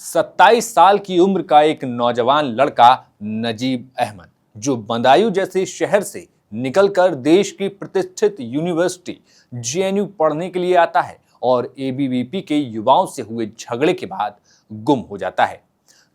27 साल की उम्र का एक नौजवान लड़का नजीब अहमद, जो बदायूं जैसे शहर से निकलकर देश की प्रतिष्ठित यूनिवर्सिटी जेएनयू पढ़ने के लिए आता है और एबीवीपी के युवाओं से हुए झगड़े के बाद गुम हो जाता है।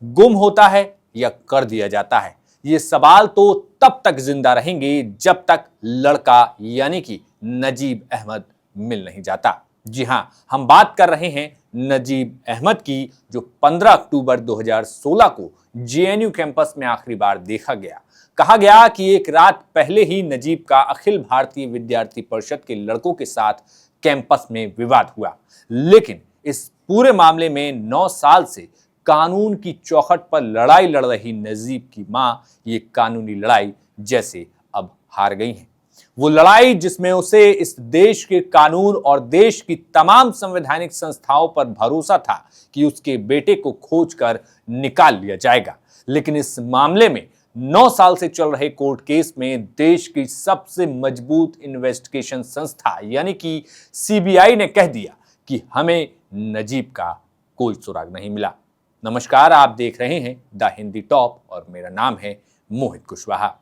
गुम होता है या कर दिया जाता है, ये सवाल तो तब तक जिंदा रहेंगे जब तक लड़का यानी कि नजीब अहमद मिल नहीं जाता। जी हां, हम बात कर रहे हैं नजीब अहमद की, जो 15 अक्टूबर 2016 को जेएनयू कैंपस में आखिरी बार देखा गया। कहा गया कि एक रात पहले ही नजीब का अखिल भारतीय विद्यार्थी परिषद के लड़कों के साथ कैंपस में विवाद हुआ, लेकिन इस पूरे मामले में 9 साल से कानून की चौखट पर लड़ाई लड़ रही नजीब की मां ये कानूनी लड़ाई जैसे अब हार गई हैं। वो लड़ाई जिसमें उसे इस देश के कानून और देश की तमाम संवैधानिक संस्थाओं पर भरोसा था कि उसके बेटे को खोजकर निकाल लिया जाएगा, लेकिन इस मामले में 9 साल से चल रहे कोर्ट केस में देश की सबसे मजबूत इन्वेस्टिगेशन संस्था यानी कि सीबीआई ने कह दिया कि हमें नजीब का कोई सुराग नहीं मिला। नमस्कार, आप देख रहे हैं द हिंदी टॉप और मेरा नाम है मोहित कुशवाहा।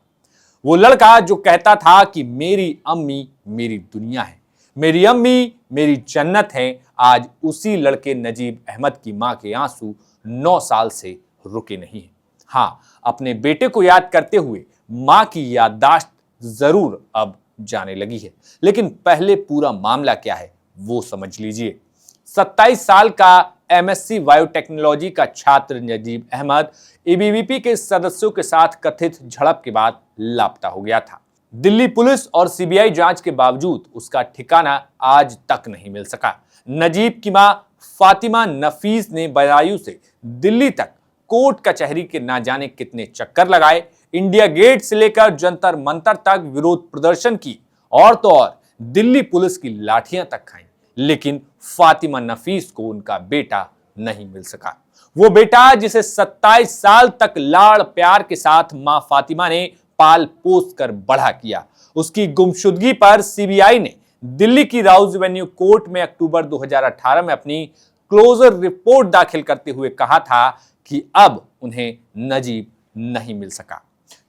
वो लड़का जो कहता था कि मेरी अम्मी मेरी दुनिया है, मेरी अम्मी मेरी जन्नत है, आज उसी लड़के नजीब अहमद की मां के आंसू 9 साल से रुके नहीं हैं। हाँ, अपने बेटे को याद करते हुए मां की याददाश्त जरूर अब जाने लगी है, लेकिन पहले पूरा मामला क्या है वो समझ लीजिए। 27 साल का एमएससी बायोटेक्नोलॉजी का छात्र नजीब अहमद एबीवीपी के सदस्यों के साथ कथित झड़प के बाद लापता हो गया था। दिल्ली पुलिस और सीबीआई जांच के बावजूद उसका ठिकाना आज तक नहीं मिल सका। नजीब की मां फातिमा नफीस ने बदायूं से दिल्ली तक कोर्ट कचहरी के ना जाने कितने चक्कर लगाए, इंडिया गेट से लेकर जंतर मंतर तक विरोध प्रदर्शन की और तो और दिल्ली पुलिस की लाठियां तक खाई, लेकिन फातिमा नफीस को उनका बेटा नहीं मिल सका। वो बेटा जिसे 27 साल तक लाड़ प्यार के साथ मां फातिमा ने पाल पोस कर बड़ा किया, उसकी गुमशुदगी पर सीबीआई ने दिल्ली की राउज एवेन्यू कोर्ट में अक्टूबर 2018 में अपनी क्लोजर रिपोर्ट दाखिल करते हुए कहा था कि अब उन्हें नजीब नहीं मिल सका,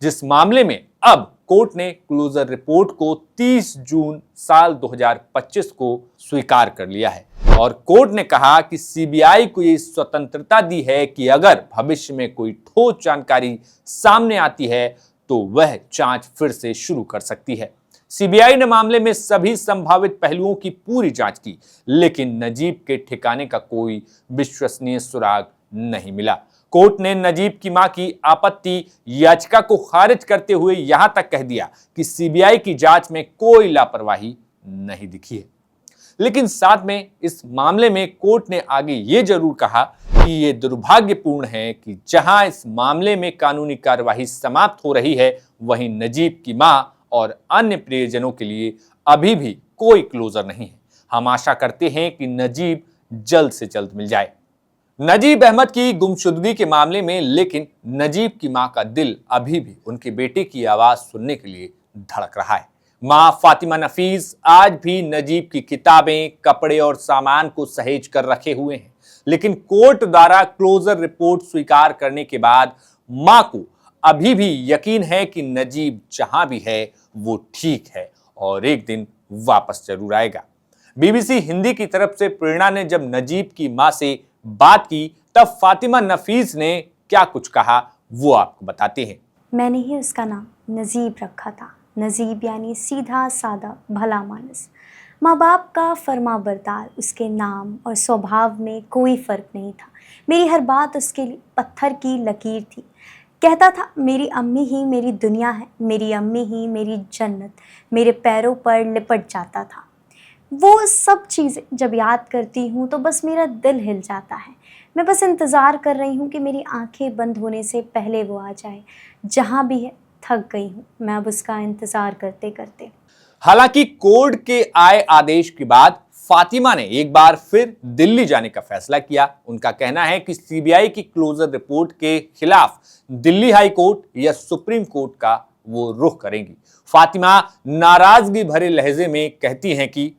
जिस मामले में अब कोर्ट ने क्लोजर रिपोर्ट को 30 जून साल 2025 को स्वीकार कर लिया है और कोर्ट ने कहा कि सीबीआई को ये स्वतंत्रता दी है कि अगर भविष्य में कोई ठोस जानकारी सामने आती है तो वह जांच फिर से शुरू कर सकती है। सीबीआई ने मामले में सभी संभावित पहलुओं की पूरी जांच की, लेकिन नजीब के ठिकाने का कोई विश्वसनीय सुराग नहीं मिला। कोर्ट ने नजीब की मां की आपत्ति याचिका को खारिज करते हुए यहां तक कह दिया कि सीबीआई की जांच में कोई लापरवाही नहीं दिखी है, लेकिन साथ में इस मामले में कोर्ट ने आगे ये जरूर कहा कि ये दुर्भाग्यपूर्ण है कि जहां इस मामले में कानूनी कार्यवाही समाप्त हो रही है, वहीं नजीब की मां और अन्य प्रियजनों के लिए अभी भी कोई क्लोजर नहीं है। हम आशा करते हैं कि नजीब जल्द से जल्द मिल जाए। नजीब अहमद की गुमशुदगी के मामले में लेकिन नजीब की मां का दिल अभी भी उनके बेटे की आवाज सुनने के लिए धड़क रहा है। मां फातिमा नफीस आज भी नजीब की किताबें, कपड़े और सामान को सहेज कर रखे हुए हैं, लेकिन कोर्ट द्वारा क्लोजर रिपोर्ट स्वीकार करने के बाद मां को अभी भी यकीन है कि नजीब जहां भी है वो ठीक है और एक दिन वापस जरूर आएगा। बीबीसी हिंदी की तरफ से प्रेरणा ने जब नजीब की मां से बात की तब फातिमा नफीस ने क्या कुछ कहा वो आपको बताते हैं। मैंने ही उसका नाम नजीब रखा था। नजीब यानी सीधा सादा भला मानस। माँ बाप का फर्मा बरदार, उसके नाम और स्वभाव में कोई फर्क नहीं था। मेरी हर बात उसके लिए पत्थर की लकीर थी। कहता था मेरी अम्मी ही मेरी दुनिया है, मेरी अम्मी ही मेरी जन्नत, मेरे पैरों पर लिपट जाता था। वो सब चीज़ें जब याद करती हूँ तो बस मेरा दिल हिल जाता है। मैं बस इंतज़ार कर रही हूँ कि मेरी आंखें बंद होने से पहले वो आ जाए। जहाँ भी है थक गई हूँ मैं अब उसका इंतज़ार करते करते। हालांकि कोर्ट के आए आदेश के बाद फातिमा ने एक बार फिर दिल्ली जाने का फैसला किया। उनका कहना है कि सीबीआई की क्लोजर रिपोर्ट के खिलाफ दिल्ली हाई कोर्ट या सुप्रीम कोर्ट का वो रुख करेंगी। फातिमा नाराजगी भरे लहजे में कहती हैं कि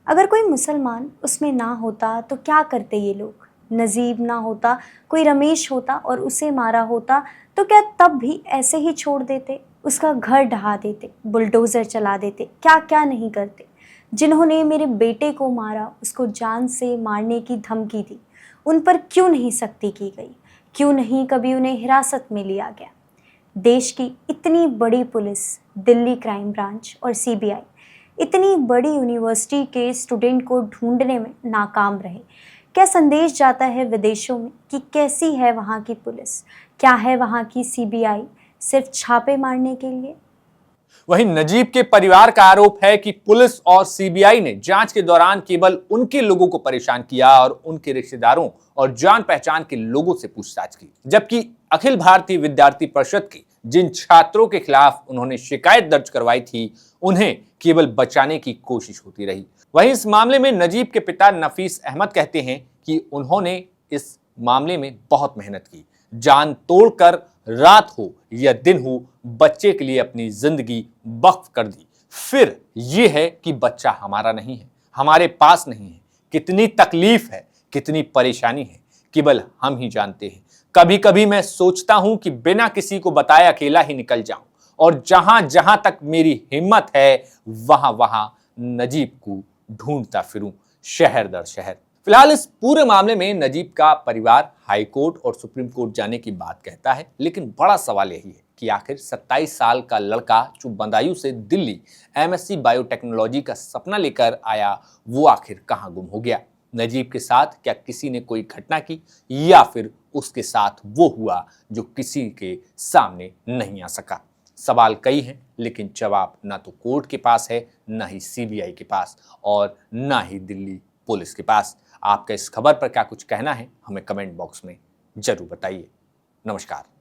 अगर कोई मुसलमान उसमें ना होता तो क्या करते ये लोग? नजीब ना होता, कोई रमेश होता और उसे मारा होता, तो क्या तब भी ऐसे ही छोड़ देते? उसका घर ढहा देते, बुलडोज़र चला देते, क्या क्या नहीं करते। जिन्होंने मेरे बेटे को मारा, उसको जान से मारने की धमकी दी, उन पर क्यों नहीं सख्ती की गई? क्यों नहीं कभी उन्हें हिरासत में लिया गया? देश की इतनी बड़ी पुलिस, दिल्ली क्राइम ब्रांच और सीबीआई इतनी बड़ी यूनिवर्सिटी के स्टूडेंट को ढूंढने में नाकाम रहे। क्या संदेश जाता है विदेशों में कि कैसी है वहाँ की पुलिस, क्या है वहाँ की सीबीआई, सिर्फ छापे मारने के लिए? वहीं नजीब के परिवार का आरोप है कि पुलिस और सीबीआई ने जांच के दौरान केवल उनके लोगों को परेशान किया और उनके रिश्तेदारों और जान पहचान के लोगों से पूछताछ की, जबकि अखिल भारतीय विद्यार्थी परिषद की जिन छात्रों के खिलाफ उन्होंने शिकायत दर्ज करवाई थी, उन्हें केवल बचाने की कोशिश होती रही। वहीं इस मामले में नजीब के पिता नफीस अहमद कहते हैं कि उन्होंने इस मामले में बहुत मेहनत की, जान तोड़कर रात हो या दिन हो बच्चे के लिए अपनी जिंदगी वक्फ कर दी। फिर यह है कि बच्चा हमारा नहीं है, हमारे पास नहीं है। कितनी तकलीफ है, कितनी परेशानी है, केवल हम ही जानते हैं। कभी कभी मैं सोचता हूं कि बिना किसी को बताए अकेला ही निकल जाऊं और जहां जहां तक मेरी हिम्मत है वहां वहां नजीब को ढूंढता फिरूं, शहर दर शहर। फिलहाल इस पूरे मामले में नजीब का परिवार हाई कोर्ट और सुप्रीम कोर्ट जाने की बात कहता है, लेकिन बड़ा सवाल यही है कि आखिर 27 साल का लड़का जो बदायूं से दिल्ली एमएससी बायोटेक्नोलॉजी का सपना लेकर आया, वो आखिर कहां गुम हो गया? नजीब के साथ क्या किसी ने कोई घटना की या फिर उसके साथ वो हुआ जो किसी के सामने नहीं आ सका? सवाल कई हैं, लेकिन जवाब ना तो कोर्ट के पास है, ना ही सीबीआई के पास और ना ही दिल्ली पुलिस के पास। आपका इस खबर पर क्या कुछ कहना है, हमें कमेंट बॉक्स में जरूर बताइए। नमस्कार।